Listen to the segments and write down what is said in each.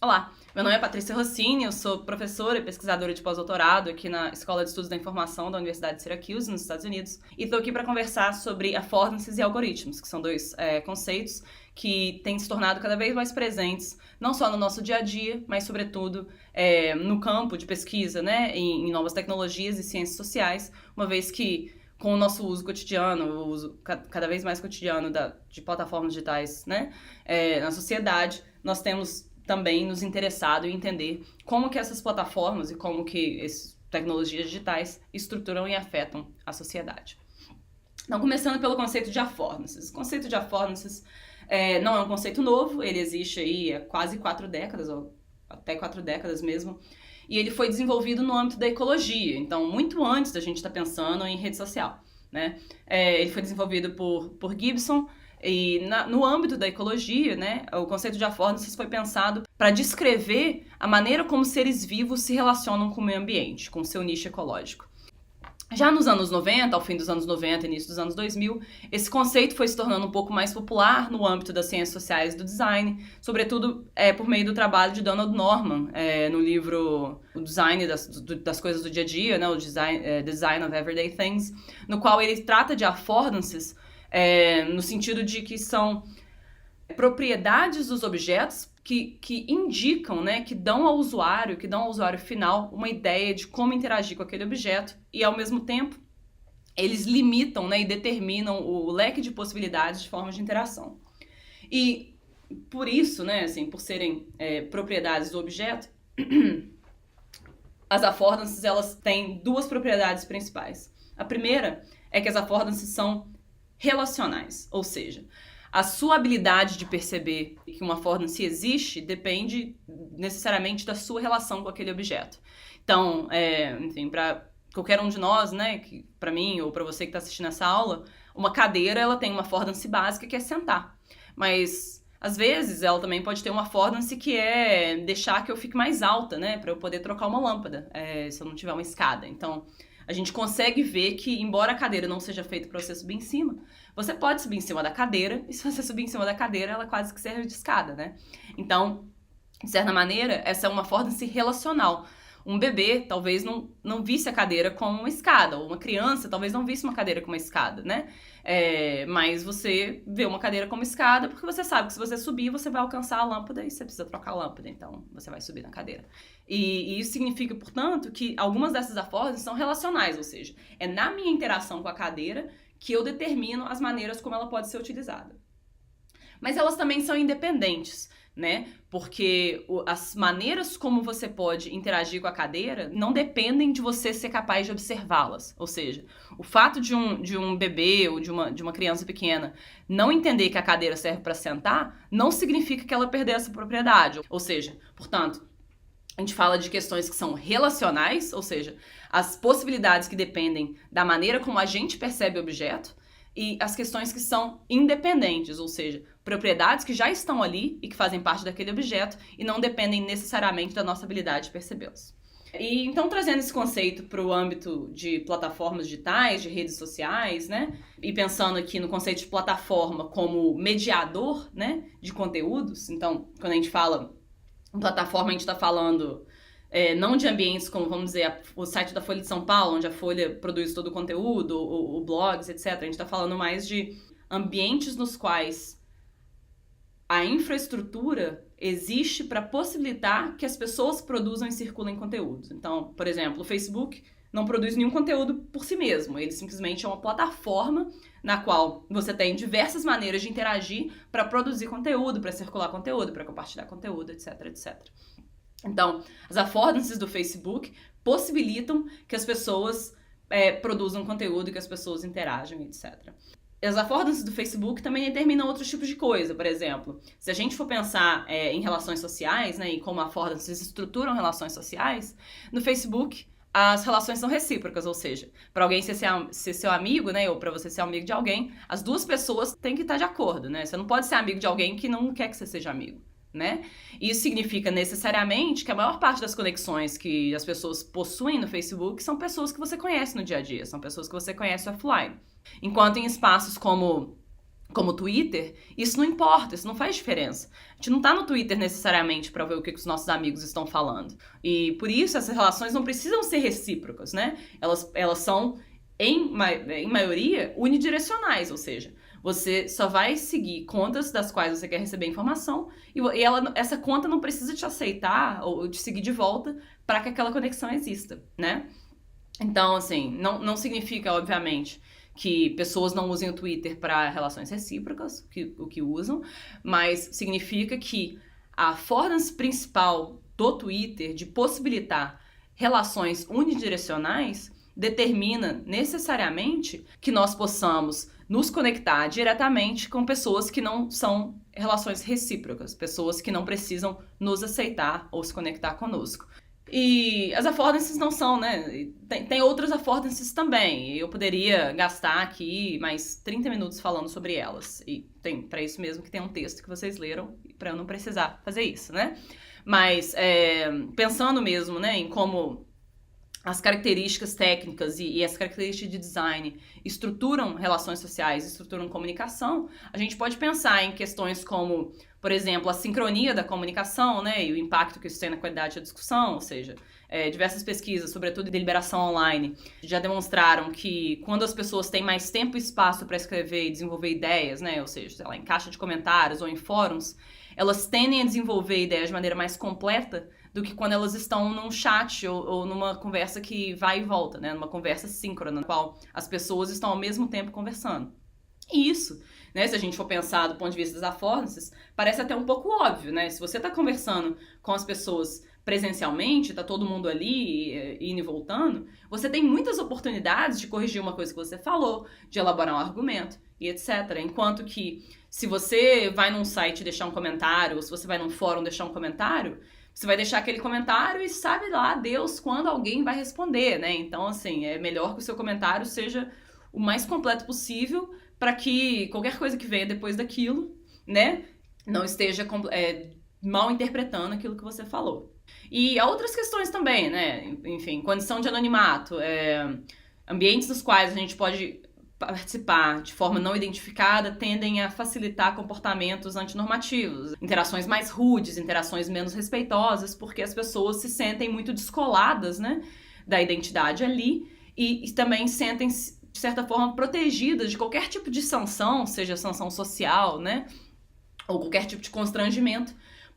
Olá, meu nome é Patrícia Rossini, eu sou professora e pesquisadora de pós-doutorado aqui na Escola de Estudos da Informação da Universidade de Syracuse, nos Estados Unidos, e estou aqui para conversar sobre affordances e algoritmos, que são dois conceitos que têm se tornado cada vez mais presentes, não só no nosso dia a dia, mas sobretudo no campo de pesquisa, né, em novas tecnologias e ciências sociais, uma vez que com o nosso uso cotidiano, o uso cada vez mais cotidiano de plataformas digitais, né, na sociedade, nós temos também nos interessado em entender como que essas plataformas e como que essas tecnologias digitais estruturam e afetam a sociedade. Então, começando pelo conceito de affordances. O conceito de affordances não é um conceito novo, ele existe aí há quase 4 décadas, ou até 4 décadas mesmo, e ele foi desenvolvido no âmbito da ecologia, então muito antes da gente estar pensando em rede social, né? Ele foi desenvolvido por Gibson, e no âmbito da ecologia, né, o conceito de affordances foi pensado para descrever a maneira como seres vivos se relacionam com o meio ambiente, com o seu nicho ecológico. Já nos anos 90, ao fim dos anos 90 e início dos anos 2000, esse conceito foi se tornando um pouco mais popular no âmbito das ciências sociais e do design, sobretudo por meio do trabalho de Donald Norman, no livro O Design das Coisas do Dia a Dia, né, o Design of Everyday Things, no qual ele trata de affordances no sentido de que são propriedades dos objetos que indicam, né, que dão ao usuário final uma ideia de como interagir com aquele objeto e, ao mesmo tempo, eles limitam, né, e determinam o leque de possibilidades de formas de interação. E por isso, né, assim, por serem propriedades do objeto, as affordances, elas têm 2 propriedades principais. A primeira é que as affordances são relacionais, ou seja, a sua habilidade de perceber que uma affordance existe depende necessariamente da sua relação com aquele objeto. Então, enfim, para qualquer um de nós, né, para mim ou para você que está assistindo essa aula, uma cadeira ela tem uma affordance básica que é sentar, mas às vezes ela também pode ter uma affordance que é deixar que eu fique mais alta, né, para eu poder trocar uma lâmpada, se eu não tiver uma escada. Então, a gente consegue ver que, embora a cadeira não seja feita para você subir em cima, você pode subir em cima da cadeira, e se você subir em cima da cadeira, ela quase que serve de escada, né? Então, de certa maneira, essa é uma affordance relacional. Um bebê talvez não visse a cadeira como uma escada, ou uma criança talvez não visse uma cadeira como uma escada, né? Mas você vê uma cadeira como escada porque você sabe que se você subir, você vai alcançar a lâmpada e você precisa trocar a lâmpada, então você vai subir na cadeira. E isso significa, portanto, que algumas dessas affordances são relacionais, ou seja, é na minha interação com a cadeira que eu determino as maneiras como ela pode ser utilizada. Mas elas também são independentes, né? Porque as maneiras como você pode interagir com a cadeira não dependem de você ser capaz de observá-las. Ou seja, o fato de um bebê ou de uma criança pequena não entender que a cadeira serve para sentar não significa que ela perdeu essa propriedade. Ou seja, portanto, a gente fala de questões que são relacionais, ou seja, as possibilidades que dependem da maneira como a gente percebe o objeto, e as questões que são independentes, ou seja, propriedades que já estão ali e que fazem parte daquele objeto e não dependem necessariamente da nossa habilidade de percebê-los. E então, trazendo esse conceito para o âmbito de plataformas digitais, de redes sociais, né, e pensando aqui no conceito de plataforma como mediador, né, de conteúdos, então, quando a gente fala em plataforma, a gente está falando não de ambientes como, vamos dizer, o site da Folha de São Paulo, onde a Folha produz todo o conteúdo, o blogs, etc. A gente está falando mais de ambientes nos quais a infraestrutura existe para possibilitar que as pessoas produzam e circulem conteúdos. Então, por exemplo, o Facebook não produz nenhum conteúdo por si mesmo. Ele simplesmente é uma plataforma na qual você tem diversas maneiras de interagir para produzir conteúdo, para circular conteúdo, para compartilhar conteúdo, etc, etc. Então, as affordances do Facebook possibilitam que as pessoas produzam conteúdo, que as pessoas interajam, etc. As affordances do Facebook também determinam outros tipos de coisa. Por exemplo, se a gente for pensar em relações sociais, né, e como affordances estruturam relações sociais, no Facebook as relações são recíprocas, ou seja, para alguém ser seu amigo, né, ou para você ser amigo de alguém, as duas pessoas têm que estar de acordo, né? Você não pode ser amigo de alguém que não quer que você seja amigo. né? Isso significa necessariamente que a maior parte das conexões que as pessoas possuem no Facebook são pessoas que você conhece no dia a dia, são pessoas que você conhece offline. Enquanto em espaços como o Twitter, isso não importa, isso não faz diferença. A gente não tá no Twitter necessariamente para ver o que os nossos amigos estão falando. E por isso essas relações não precisam ser recíprocas, né? Elas são, em maioria, unidirecionais, ou seja, você só vai seguir contas das quais você quer receber informação e essa conta não precisa te aceitar ou te seguir de volta para que aquela conexão exista, né? Então, assim, não significa, obviamente, que pessoas não usem o Twitter para relações recíprocas, o que usam, mas significa que a affordancy principal do Twitter de possibilitar relações unidirecionais determina necessariamente que nós possamos nos conectar diretamente com pessoas que não são relações recíprocas, pessoas que não precisam nos aceitar ou se conectar conosco. E as affordances não são, né? Tem outras affordances também. Eu poderia gastar aqui mais 30 minutos falando sobre elas. E tem para isso mesmo que tem um texto que vocês leram, para eu não precisar fazer isso, né? Mas pensando mesmo, né, em como as características técnicas e as características de design estruturam relações sociais, estruturam comunicação, a gente pode pensar em questões como, por exemplo, a sincronia da comunicação, né, e o impacto que isso tem na qualidade da discussão, ou seja, diversas pesquisas, sobretudo de deliberação online, já demonstraram que quando as pessoas têm mais tempo e espaço para escrever e desenvolver ideias, né, ou seja, sei lá, em caixa de comentários ou em fóruns, elas tendem a desenvolver ideias de maneira mais completa do que quando elas estão num chat ou numa conversa que vai e volta, né? Numa conversa síncrona, na qual as pessoas estão ao mesmo tempo conversando. E isso, né, se a gente for pensar do ponto de vista das affordances, parece até um pouco óbvio, né? Se você está conversando com as pessoas presencialmente, tá todo mundo ali indo e voltando, você tem muitas oportunidades de corrigir uma coisa que você falou, de elaborar um argumento e etc. Enquanto que se você vai num site deixar um comentário, ou se você vai num fórum deixar um comentário, você vai deixar aquele comentário e sabe lá Deus quando alguém vai responder, né? Então, assim, é melhor que o seu comentário seja o mais completo possível para que qualquer coisa que venha depois daquilo, né, não esteja mal interpretando aquilo que você falou. E há outras questões também, né? Enfim, condição de anonimato, ambientes nos quais a gente pode participar de forma não identificada tendem a facilitar comportamentos antinormativos, interações mais rudes, interações menos respeitosas, porque as pessoas se sentem muito descoladas, né, da identidade ali e também sentem-se, de certa forma, protegidas de qualquer tipo de sanção, seja sanção social, né, ou qualquer tipo de constrangimento,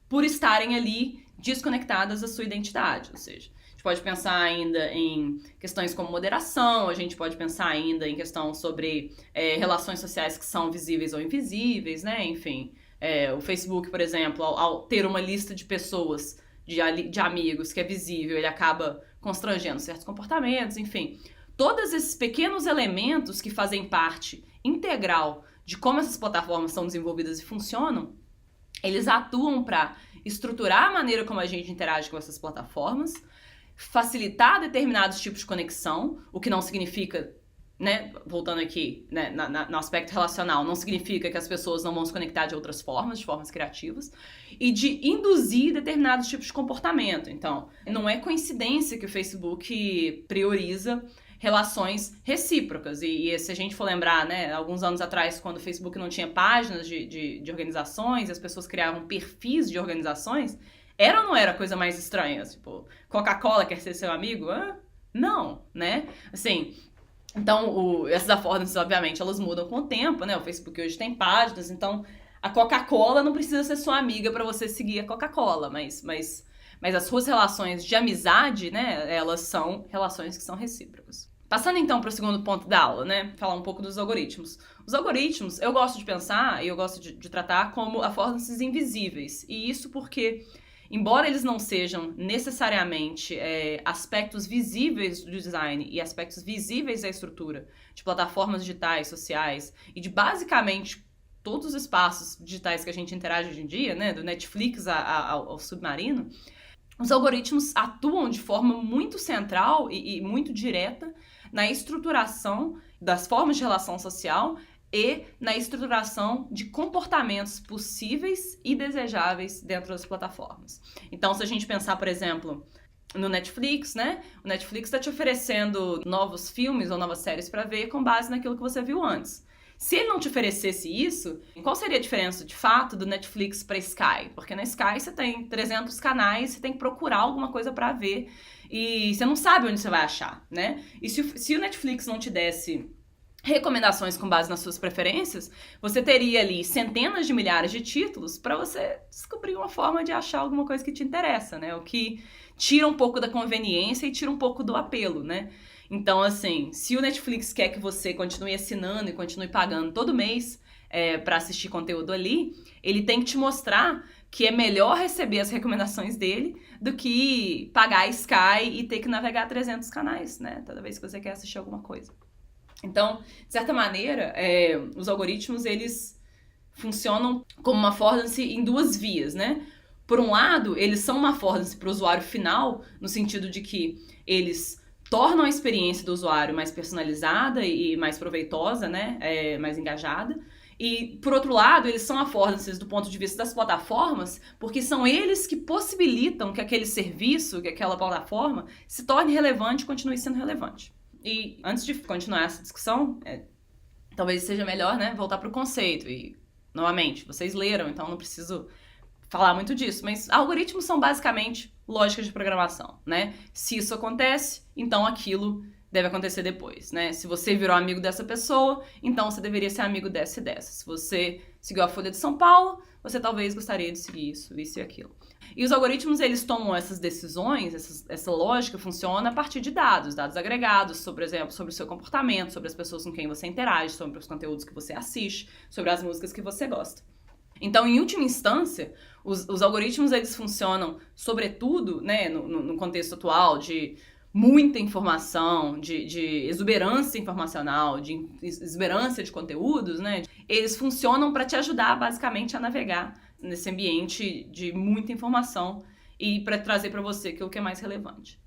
por estarem ali desconectadas da sua identidade, ou seja, a gente pode pensar ainda em questões como moderação, a gente pode pensar ainda em questão sobre relações sociais que são visíveis ou invisíveis, né? Enfim, o Facebook, por exemplo, ao ter uma lista de pessoas, de amigos que é visível, ele acaba constrangendo certos comportamentos, enfim. Todos esses pequenos elementos que fazem parte integral de como essas plataformas são desenvolvidas e funcionam, eles atuam para estruturar a maneira como a gente interage com essas plataformas, facilitar determinados tipos de conexão, o que não significa, né, voltando aqui, né, no aspecto relacional, não significa que as pessoas não vão se conectar de outras formas, de formas criativas, e de induzir determinados tipos de comportamento. Então, não é coincidência que o Facebook prioriza relações recíprocas. E se a gente for lembrar, né, alguns anos atrás, quando o Facebook não tinha páginas de organizações, as pessoas criavam perfis de organizações, era ou não era a coisa mais estranha? Tipo, Coca-Cola quer ser seu amigo? Não, né? Assim, então, essas affordances, obviamente, elas mudam com o tempo, né? O Facebook hoje tem páginas, então a Coca-Cola não precisa ser sua amiga para você seguir a Coca-Cola, mas as suas relações de amizade, né, elas são relações que são recíprocas. Passando então para o segundo ponto da aula, né, falar um pouco dos algoritmos. Os algoritmos, eu gosto de pensar e eu gosto de tratar como affordances invisíveis, e isso porque, embora eles não sejam necessariamente aspectos visíveis do design e aspectos visíveis da estrutura de plataformas digitais, sociais e de basicamente todos os espaços digitais que a gente interage hoje em dia, né, do Netflix ao Submarino, os algoritmos atuam de forma muito central e muito direta na estruturação das formas de relação social e na estruturação de comportamentos possíveis e desejáveis dentro das plataformas. Então, se a gente pensar, por exemplo, no Netflix, né? O Netflix está te oferecendo novos filmes ou novas séries para ver com base naquilo que você viu antes. Se ele não te oferecesse isso, qual seria a diferença, de fato, do Netflix para Sky? Porque na Sky você tem 300 canais, você tem que procurar alguma coisa para ver e você não sabe onde você vai achar, né? E se o Netflix não te desse recomendações com base nas suas preferências, você teria ali centenas de milhares de títulos para você descobrir uma forma de achar alguma coisa que te interessa, né? O que tira um pouco da conveniência e tira um pouco do apelo, né? Então, assim, se o Netflix quer que você continue assinando e continue pagando todo mês para assistir conteúdo ali, ele tem que te mostrar que é melhor receber as recomendações dele do que pagar a Sky e ter que navegar 300 canais, né? Toda vez que você quer assistir alguma coisa. Então, de certa maneira, os algoritmos, eles funcionam como uma affordance em duas vias, né? Por um lado, eles são uma affordance para o usuário final, no sentido de que eles tornam a experiência do usuário mais personalizada e mais proveitosa, né? Mais engajada. E, por outro lado, eles são affordances do ponto de vista das plataformas, porque são eles que possibilitam que aquele serviço, que aquela plataforma se torne relevante e continue sendo relevante. E antes de continuar essa discussão, talvez seja melhor, né, voltar para o conceito. E, novamente, vocês leram, então não preciso falar muito disso, mas algoritmos são basicamente lógicas de programação, né? Se isso acontece, então aquilo deve acontecer depois, né? Se você virou amigo dessa pessoa, então você deveria ser amigo dessa e dessa. Se você seguiu a Folha de São Paulo, você talvez gostaria de seguir isso e aquilo. E os algoritmos, eles tomam essas decisões, essa lógica funciona a partir de dados agregados, por exemplo, sobre o seu comportamento, sobre as pessoas com quem você interage, sobre os conteúdos que você assiste, sobre as músicas que você gosta. Então, em última instância, os algoritmos, eles funcionam, sobretudo, né, no contexto atual de muita informação, de exuberância informacional, de exuberância de conteúdos, né? Eles funcionam para te ajudar, basicamente, a navegar nesse ambiente de muita informação e para trazer para você aquilo que é mais relevante.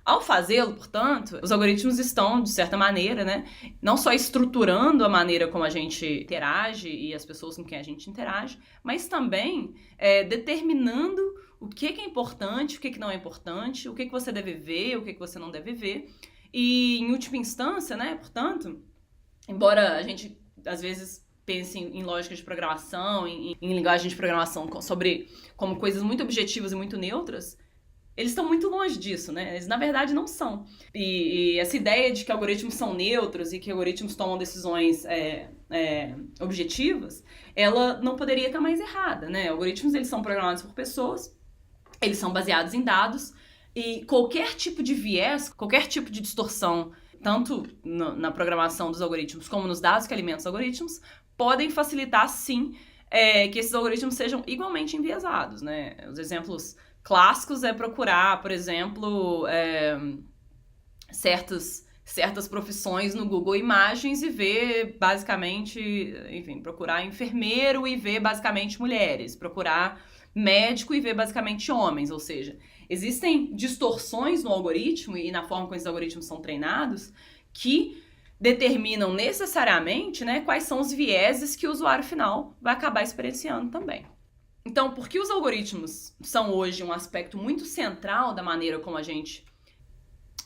Ao fazê-lo, portanto, os algoritmos estão, de certa maneira, né, não só estruturando a maneira como a gente interage e as pessoas com quem a gente interage, mas também determinando o que é importante, o que não é importante, o que você deve ver, o que você não deve ver. E, em última instância, né, portanto, embora a gente, às vezes, pense em lógica de programação, em linguagem de programação sobre como coisas muito objetivas e muito neutras, eles estão muito longe disso, né? Eles, na verdade, não são. E essa ideia de que algoritmos são neutros e que algoritmos tomam decisões objetivas, ela não poderia estar mais errada, né? Algoritmos, eles são programados por pessoas, eles são baseados em dados, e qualquer tipo de viés, qualquer tipo de distorção, tanto na programação dos algoritmos como nos dados que alimentam os algoritmos, podem facilitar, sim, que esses algoritmos sejam igualmente enviesados, né? Os exemplos clássicos é procurar, por exemplo, certas profissões no Google Imagens e ver, basicamente, enfim, procurar enfermeiro e ver, basicamente, mulheres, procurar médico e ver, basicamente, homens, ou seja, existem distorções no algoritmo e na forma como esses algoritmos são treinados que determinam necessariamente, né, quais são os vieses que o usuário final vai acabar experienciando também. Então, porque os algoritmos são hoje um aspecto muito central da maneira como a gente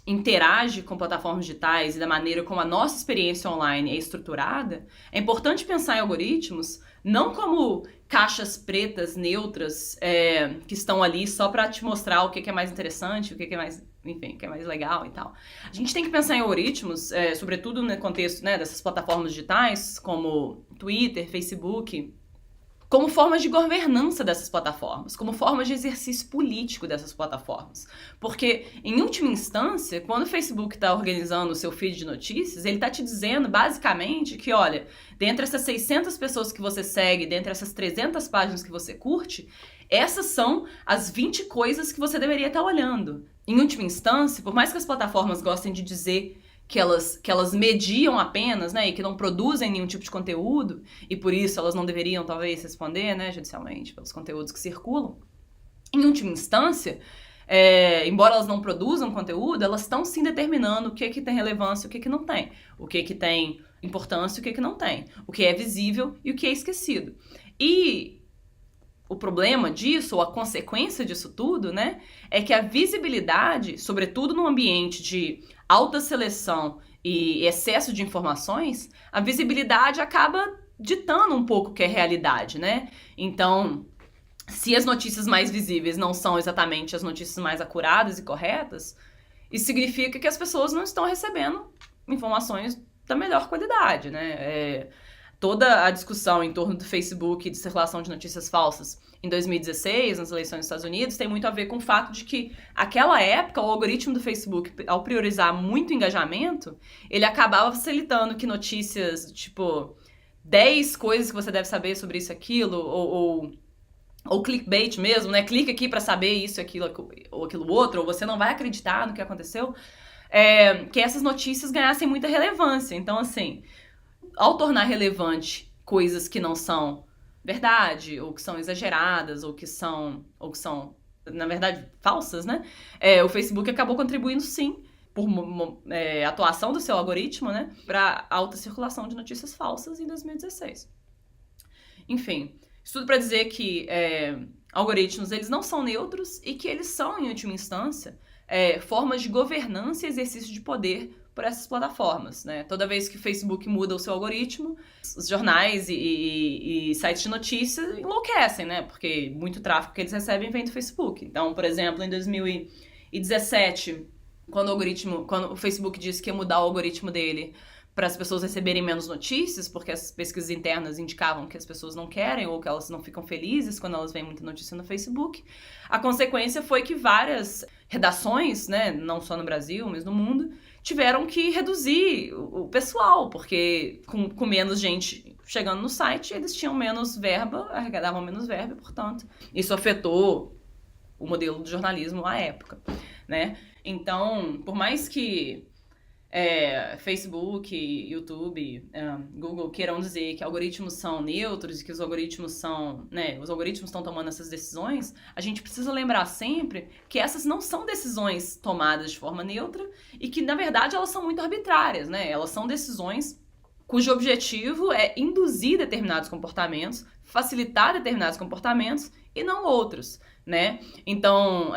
interage com plataformas digitais e da maneira como a nossa experiência online é estruturada, é importante pensar em algoritmos não como caixas pretas, neutras, que estão ali só para te mostrar o que é mais interessante, o que é mais, enfim, o que é mais legal e tal. A gente tem que pensar em algoritmos, sobretudo no contexto, né, dessas plataformas digitais, como Twitter, Facebook, como formas de governança dessas plataformas, como formas de exercício político dessas plataformas. Porque, em última instância, quando o Facebook está organizando o seu feed de notícias, ele está te dizendo, basicamente, que, olha, dentre essas 600 pessoas que você segue, dentre essas 300 páginas que você curte, essas são as 20 coisas que você deveria estar olhando. Em última instância, por mais que as plataformas gostem de dizer que elas mediam apenas, né, e que não produzem nenhum tipo de conteúdo, e por isso elas não deveriam, talvez, responder, né, judicialmente, pelos conteúdos que circulam. Em última instância, embora elas não produzam conteúdo, elas estão sim determinando o que tem relevância e o que não tem. O que tem importância e o que não tem, o que é visível e o que é esquecido. E o problema disso, ou a consequência disso tudo, né, é que a visibilidade, sobretudo num ambiente de alta seleção e excesso de informações, a visibilidade acaba ditando um pouco o que é realidade, né? Então, se as notícias mais visíveis não são exatamente as notícias mais acuradas e corretas, isso significa que as pessoas não estão recebendo informações da melhor qualidade, né? Toda a discussão em torno do Facebook e de circulação de notícias falsas em 2016, nas eleições dos Estados Unidos, tem muito a ver com o fato de que, naquela época, o algoritmo do Facebook, ao priorizar muito engajamento, ele acabava facilitando que notícias, tipo, 10 coisas que você deve saber sobre isso e aquilo, ou clickbait mesmo, né? Clica aqui pra saber isso, aquilo, ou aquilo outro, ou você não vai acreditar no que aconteceu, que essas notícias ganhassem muita relevância. Então, assim, ao tornar relevante coisas que não são verdade, ou que são exageradas, ou que são na verdade, falsas, né? O Facebook acabou contribuindo, sim, por atuação do seu algoritmo, né? Para alta circulação de notícias falsas em 2016. Enfim, isso tudo para dizer que algoritmos, eles não são neutros e que eles são, em última instância, formas de governança e exercício de poder por essas plataformas, né? Toda vez que o Facebook muda o seu algoritmo, os jornais e sites de notícias enlouquecem, né? Porque muito tráfego que eles recebem vem do Facebook. Então, por exemplo, em 2017, quando o Facebook disse que ia mudar o algoritmo dele para as pessoas receberem menos notícias, porque as pesquisas internas indicavam que as pessoas não querem ou que elas não ficam felizes quando elas veem muita notícia no Facebook, a consequência foi que várias redações, né, não só no Brasil, mas no mundo, tiveram que reduzir o pessoal, porque com menos gente chegando no site, eles tinham menos verba, arrecadavam menos verba, e, portanto, isso afetou o modelo de jornalismo à época, né? Então, por mais que Facebook, YouTube, Google queiram dizer que algoritmos são neutros e que os algoritmos são, né, os algoritmos estão tomando essas decisões, a gente precisa lembrar sempre que essas não são decisões tomadas de forma neutra e que, na verdade, elas são muito arbitrárias, né? Elas são decisões cujo objetivo é induzir determinados comportamentos, facilitar determinados comportamentos e não outros, né? Então,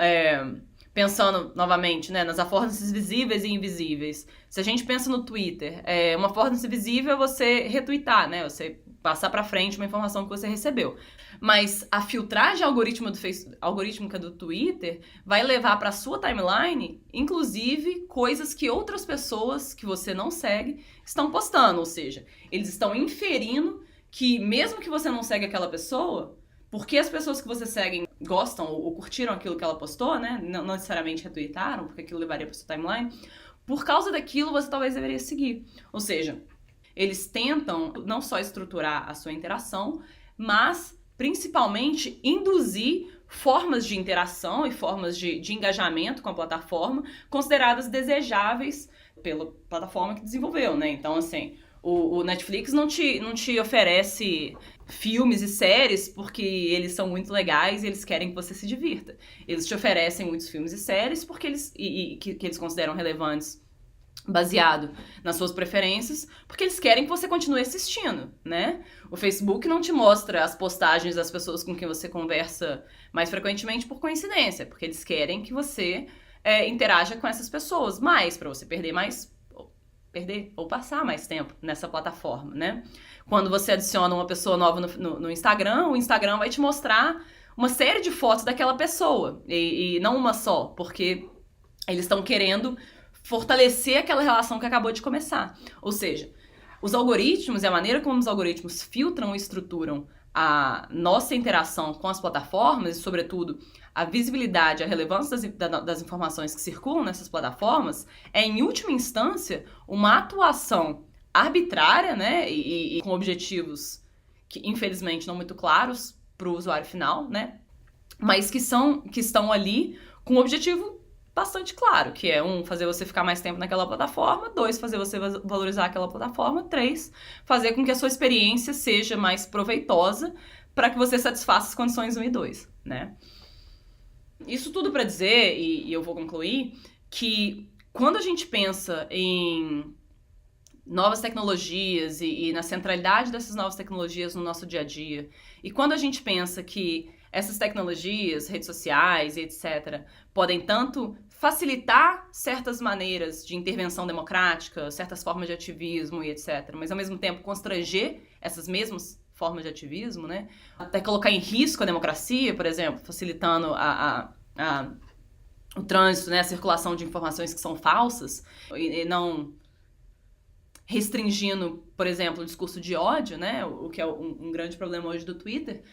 pensando novamente, né, nas affordances visíveis e invisíveis. Se a gente pensa no Twitter, uma affordance visível é você retweetar, né, você passar para frente uma informação que você recebeu. Mas a filtragem algorítmica do Twitter vai levar para sua timeline, inclusive, coisas que outras pessoas que você não segue estão postando. Ou seja, eles estão inferindo que mesmo que você não segue aquela pessoa, porque as pessoas que você segue gostam ou curtiram aquilo que ela postou, né? Não necessariamente retweetaram, porque aquilo levaria para sua timeline. Por causa daquilo, você talvez deveria seguir. Ou seja, eles tentam não só estruturar a sua interação, mas principalmente induzir formas de interação e formas de engajamento com a plataforma consideradas desejáveis pela plataforma que desenvolveu, né? Então, assim, o Netflix não te oferece filmes e séries porque eles são muito legais e eles querem que você se divirta. Eles te oferecem muitos filmes e séries porque que eles consideram relevantes baseado nas suas preferências, porque eles querem que você continue assistindo, né? O Facebook não te mostra as postagens das pessoas com quem você conversa mais frequentemente por coincidência, porque eles querem que você interaja com essas pessoas mais, para você perder ou passar mais tempo nessa plataforma, né? Quando você adiciona uma pessoa nova no Instagram, o Instagram vai te mostrar uma série de fotos daquela pessoa, e não uma só, porque eles estão querendo fortalecer aquela relação que acabou de começar. Ou seja, os algoritmos e a maneira como os algoritmos filtram e estruturam a nossa interação com as plataformas e, sobretudo, a visibilidade, a relevância das informações que circulam nessas plataformas em última instância, uma atuação arbitrária, né, e com objetivos que, infelizmente, não muito claros para o usuário final, né, mas que estão ali com um objetivo bastante claro, que é 1, fazer você ficar mais tempo naquela plataforma, 2, fazer você valorizar aquela plataforma, 3, fazer com que a sua experiência seja mais proveitosa para que você satisfaça as condições 1 e 2, né? Isso tudo para dizer, e eu vou concluir, que quando a gente pensa novas tecnologias e na centralidade dessas novas tecnologias no nosso dia a dia. E quando a gente pensa que essas tecnologias, redes sociais e etc., podem tanto facilitar certas maneiras de intervenção democrática, certas formas de ativismo e etc., mas ao mesmo tempo constranger essas mesmas formas de ativismo, né? Até colocar em risco a democracia, por exemplo, facilitando o trânsito, né? A circulação de informações que são falsas e não restringindo, por exemplo, o discurso de ódio, né? O que é um grande problema hoje do Twitter.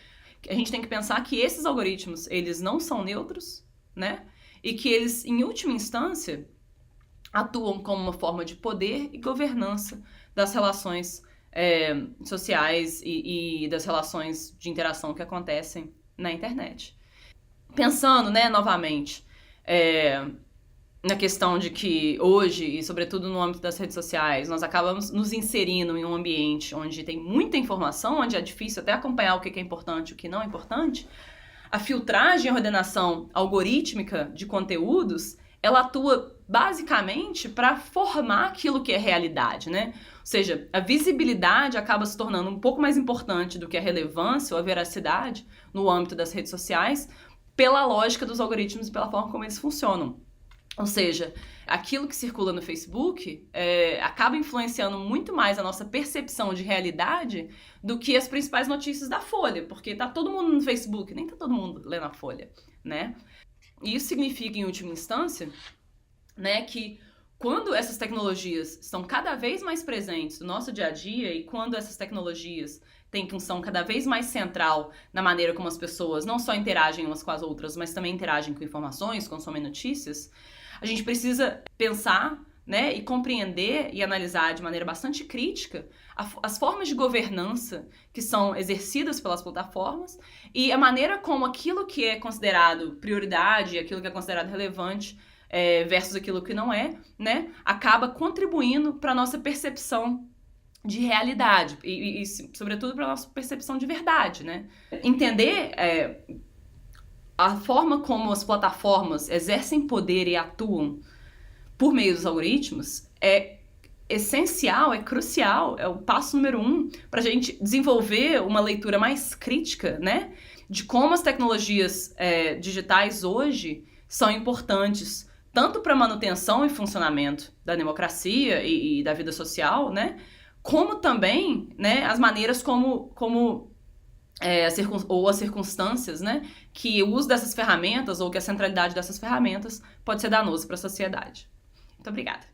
A gente tem que pensar que esses algoritmos, eles não são neutros, né? E que eles, em última instância, atuam como uma forma de poder e governança das relações sociais e das relações de interação que acontecem na internet. Pensando, né, novamente, na questão de que hoje, e sobretudo no âmbito das redes sociais, nós acabamos nos inserindo em um ambiente onde tem muita informação, onde é difícil até acompanhar o que é importante e o que não é importante, a filtragem e ordenação algorítmica de conteúdos, ela atua basicamente para formar aquilo que é realidade, né? Ou seja, a visibilidade acaba se tornando um pouco mais importante do que a relevância ou a veracidade no âmbito das redes sociais, pela lógica dos algoritmos e pela forma como eles funcionam. Ou seja, aquilo que circula no Facebook acaba influenciando muito mais a nossa percepção de realidade do que as principais notícias da Folha, porque tá todo mundo no Facebook, nem tá todo mundo lendo a Folha, né? E isso significa, em última instância, né, que quando essas tecnologias estão cada vez mais presentes no nosso dia a dia e quando essas tecnologias têm função cada vez mais central na maneira como as pessoas não só interagem umas com as outras, mas também interagem com informações, consomem notícias, a gente precisa pensar, né, e compreender e analisar de maneira bastante crítica as formas de governança que são exercidas pelas plataformas e a maneira como aquilo que é considerado prioridade, aquilo que é considerado relevante versus aquilo que não é, né, acaba contribuindo para a nossa percepção de realidade e sobretudo, para a nossa percepção de verdade, né? Entender a forma como as plataformas exercem poder e atuam por meio dos algoritmos é essencial, é crucial, é o passo número 1 para a gente desenvolver uma leitura mais crítica, né, de como as tecnologias digitais hoje são importantes tanto para a manutenção e funcionamento da democracia e da vida social, né, como também, né, as maneiras como as circunstâncias, né, que o uso dessas ferramentas ou que a centralidade dessas ferramentas pode ser danoso para a sociedade. Muito obrigada.